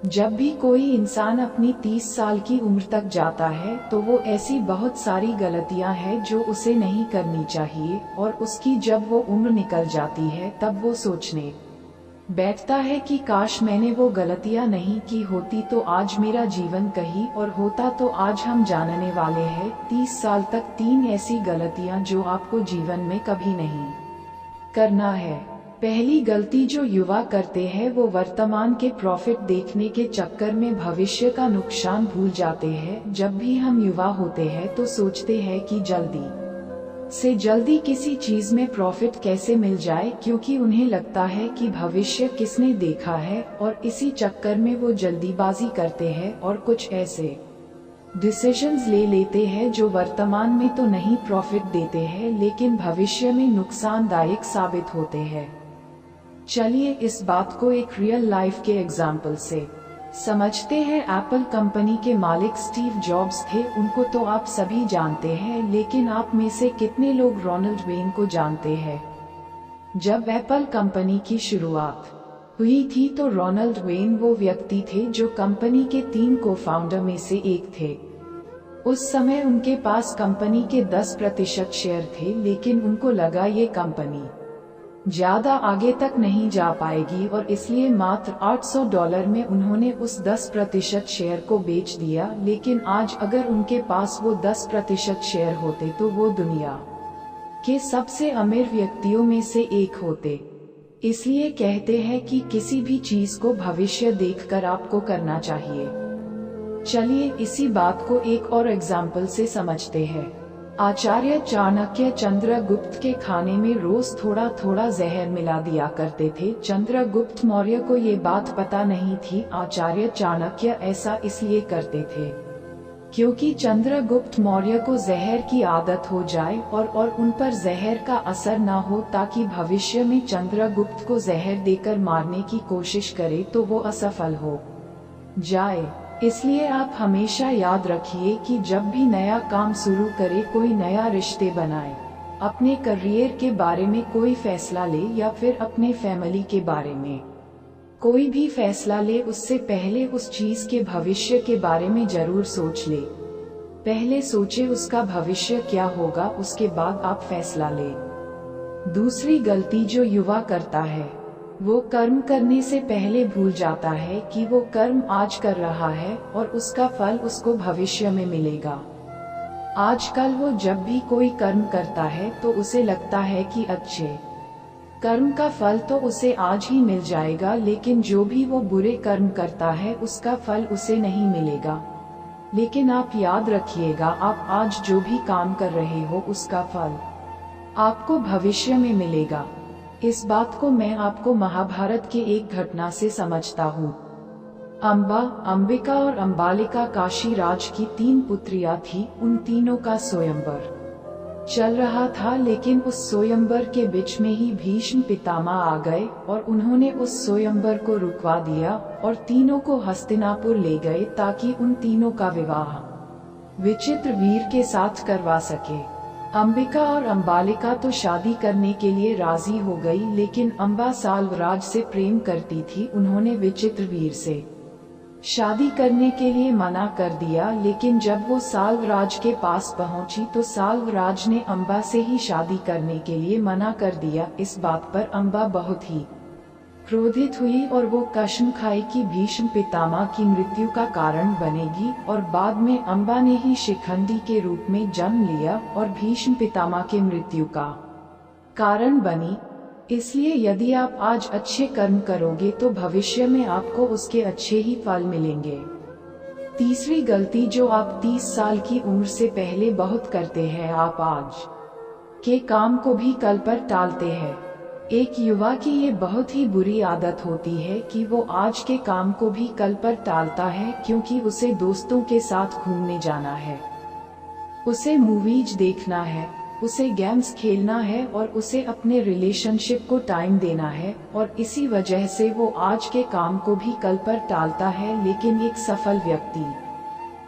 जब भी कोई इंसान अपनी 30 साल की उम्र तक जाता है तो वो ऐसी बहुत सारी गलतियां हैं जो उसे नहीं करनी चाहिए, और उसकी जब वो उम्र निकल जाती है तब वो सोचने बैठता है कि काश मैंने वो गलतियां नहीं की होती तो आज मेरा जीवन कहीं और होता। तो आज हम जानने वाले हैं 30 साल तक 3 ऐसी गलतियां जो आपको जीवन में कभी नहीं करना है। पहली गलती जो युवा करते हैं वो वर्तमान के प्रॉफिट देखने के चक्कर में भविष्य का नुकसान भूल जाते हैं। जब भी हम युवा होते हैं तो सोचते हैं कि जल्दी से जल्दी किसी चीज में प्रॉफिट कैसे मिल जाए, क्योंकि उन्हें लगता है कि भविष्य किसने देखा है, और इसी चक्कर में वो जल्दीबाजी करते हैं और कुछ ऐसे डिसीजंस ले लेते हैं जो वर्तमान में तो नहीं प्रॉफिट देते हैं लेकिन भविष्य में नुकसानदायक साबित होते हैं। चलिए इस बात को एक रियल लाइफ के एग्जाम्पल से समझते हैं। एप्पल कंपनी के मालिक स्टीव जॉब्स थे, उनको तो आप सभी जानते हैं, लेकिन आप में से कितने लोग रोनाल्ड वेन को जानते हैं? जब एप्पल कंपनी की शुरुआत हुई थी तो रोनाल्ड वेन वो व्यक्ति थे जो कंपनी के 3 को-फाउंडर में से एक थे। उस समय उनके पास कंपनी के 10% शेयर थे, लेकिन उनको लगा ये कंपनी ज्यादा आगे तक नहीं जा पाएगी और इसलिए मात्र $800 में उन्होंने उस 10% शेयर को बेच दिया। लेकिन आज अगर उनके पास वो 10% शेयर होते तो वो दुनिया के सबसे अमीर व्यक्तियों में से एक होते। इसलिए कहते हैं कि किसी भी चीज को भविष्य देखकर आपको करना चाहिए। चलिए इसी बात को एक और एग्जाम्पल से समझते हैं। आचार्य चाणक्य चंद्रगुप्त के खाने में रोज थोड़ा थोड़ा जहर मिला दिया करते थे। चंद्रगुप्त मौर्य को ये बात पता नहीं थी। आचार्य चाणक्य ऐसा इसलिए करते थे क्योंकि चंद्रगुप्त मौर्य को जहर की आदत हो जाए और उन पर जहर का असर न हो, ताकि भविष्य में चंद्रगुप्त को जहर देकर मारने की कोशिश करे तो वो असफल हो जाए। इसलिए आप हमेशा याद रखिए कि जब भी नया काम शुरू करे, कोई नया रिश्ते बनाए, अपने करियर के बारे में कोई फैसला ले या फिर अपने फैमिली के बारे में कोई भी फैसला ले, उससे पहले उस चीज के भविष्य के बारे में जरूर सोच ले। पहले सोचे उसका भविष्य क्या होगा, उसके बाद आप फैसला ले। दूसरी गलती जो युवा करता है वो कर्म करने से पहले भूल जाता है कि वो कर्म आज कर रहा है और उसका फल उसको भविष्य में मिलेगा। आजकल वो जब भी कोई कर्म करता है तो उसे लगता है कि अच्छे कर्म का फल तो उसे आज ही मिल जाएगा, लेकिन जो भी वो बुरे कर्म करता है उसका फल उसे नहीं मिलेगा। लेकिन आप याद रखिएगा, आप आज जो भी काम कर रहे हो उसका फल आपको भविष्य में मिलेगा। इस बात को मैं आपको महाभारत के एक घटना से समझता हूँ। अम्बा, अंबिका और अम्बालिका काशी राज की 3 पुत्रियां थी। उन तीनों का स्वयंवर चल रहा था, लेकिन उस स्वयंवर के बीच में ही भीष्म पितामह आ गए और उन्होंने उस स्वयंवर को रुकवा दिया और तीनों को हस्तिनापुर ले गए ताकि उन तीनों का विवाह विचित्रवीर के साथ करवा सके। अंबिका और अम्बालिका तो शादी करने के लिए राजी हो गई, लेकिन अम्बा साल्वराज से प्रेम करती थी। उन्होंने विचित्रवीर से शादी करने के लिए मना कर दिया, लेकिन जब वो साल्वराज के पास पहुंची तो साल्वराज ने अम्बा से ही शादी करने के लिए मना कर दिया। इस बात पर अम्बा बहुत ही क्रोधित हुई और वो कसम खाई कि भीष्म पितामह की मृत्यु का कारण बनेगी, और बाद में अम्बा ने ही शिखंडी के रूप में जन्म लिया और भीष्म पितामह के मृत्यु का कारण बनी। इसलिए यदि आप आज अच्छे कर्म करोगे तो भविष्य में आपको उसके अच्छे ही फल मिलेंगे। तीसरी गलती जो आप 30 साल की उम्र से पहले बहुत करते हैं, आप आज के काम को भी कल पर टालते हैं। एक युवा की ये बहुत ही बुरी आदत होती है कि वो आज के काम को भी कल पर टालता है, क्योंकि उसे दोस्तों के साथ घूमने जाना है, उसे मूवीज देखना है, उसे गेम्स खेलना है और उसे अपने रिलेशनशिप को टाइम देना है, और इसी वजह से वो आज के काम को भी कल पर टालता है। लेकिन एक सफल व्यक्ति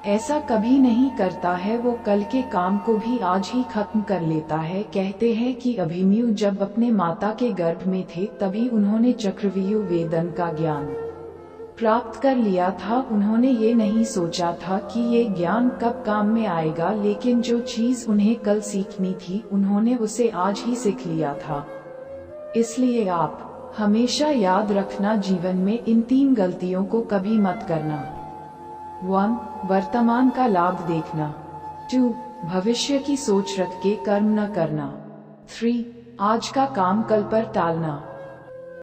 ऐसा कभी नहीं करता है, वो कल के काम को भी आज ही खत्म कर लेता है। कहते हैं कि अभिमन्यु जब अपने माता के गर्भ में थे तभी उन्होंने चक्रव्यूह वेदन का ज्ञान प्राप्त कर लिया था। उन्होंने ये नहीं सोचा था कि ये ज्ञान कब काम में आएगा, लेकिन जो चीज उन्हें कल सीखनी थी उन्होंने उसे आज ही सीख लिया था। इसलिए आप हमेशा याद रखना, जीवन में इन 3 गलतियों को कभी मत करना। 1. वर्तमान का लाभ देखना। 2. भविष्य की सोच रख के कर्म न करना। 3. आज का काम कल पर टालना।